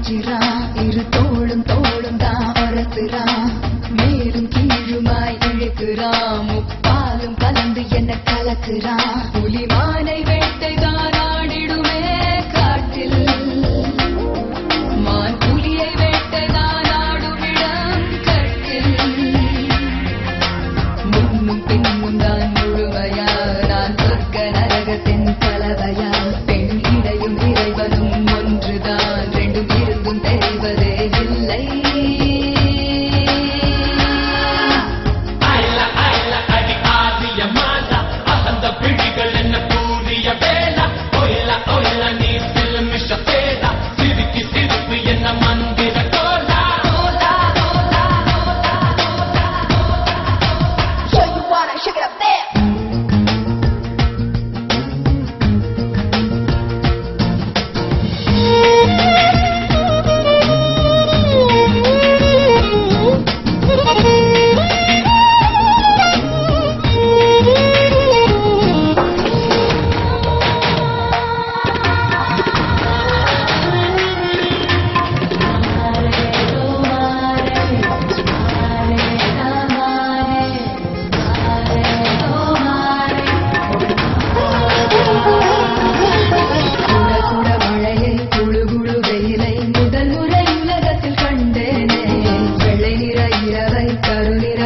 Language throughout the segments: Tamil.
கொஞ்சிறான் இரு தோளும் தோளும் தான் உரசுறான் மேலும் கீழுமாய் இழுக்கிறான் முப்பாலும் கலந்து என்ன கலக்குறான் புலிமானை வேட்டைதான் ஆடிடுமே காட்டில் மான் புலியை வேட்டைதான் ஆடுமிடம் கட்டில் முன்னும் பின்னும் தான் முழுமையா நான் சொர்க்க நரகத்தின் கலவையா பெண் இடையும் இறைவனும் ஒன்றுதான் ரெண்டும் இருந்தும் தெரிவதே இல்லை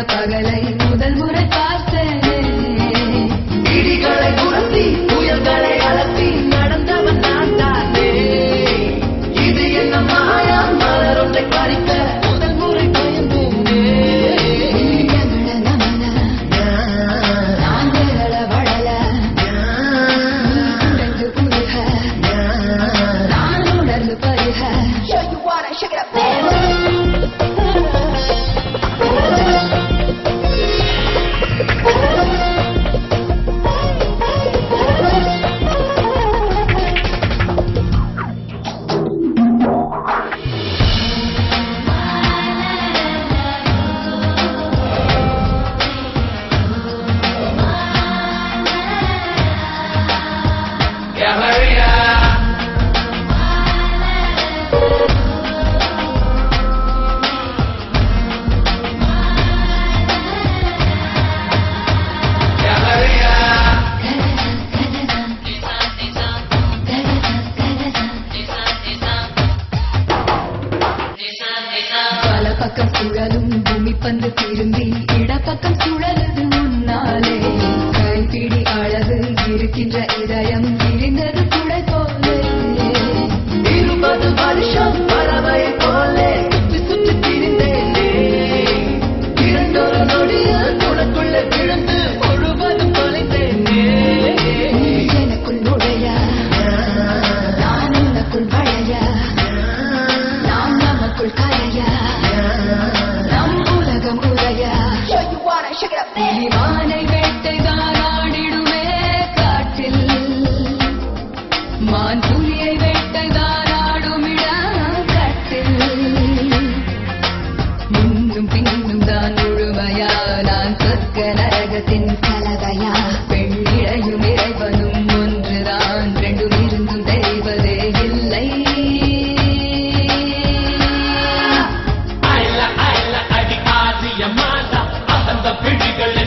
பகலை முதல் முறை பார்த்தேனே இடிகளை உரசி புயல்களை அலசி நடந்தவன் நான் தானே இது என்ன மாயா மலரொன்றை பறிக்க முதல் முறை பயந்தேனே நமன நான் விரல வளைய உடைந்து புருக நான் உணர்ந்து பருக பக்கம் சுழலும் பூமி பந்து திரும்பி இடப்பக்கம் சுழலுது முன்னாலே கைப்பிடி அழகு இருக்கின்ற இதயம் விரிந்தது குடை போலே 20 வருஷம் பறவை போலே சுற்றி சுற்றி திரிந்தேனே இரண்டொரு நொடியில் உனக்குள்ள விழுந்து முழுவதும் தொலைந்தேனே எனக்குள் நுழைய நான் உனக்குள் வளைய நாம் நமக்குள் கலைய புலிமானை வேட்டைதான் ஆடிடுமே காட்டில் மான் புலியை வேட்டைதான் ஆடுமிடம் கட்டில் முன்னும் பின்னும் தான் முழுமையா நான் சொர்க்க நரகத்தின் கலவையா பெண் இடையும் இறைவனும் ஒன்றுதான் ரெண்டும் இருந்தும் தெரிவதே இல்லை பிடிகள்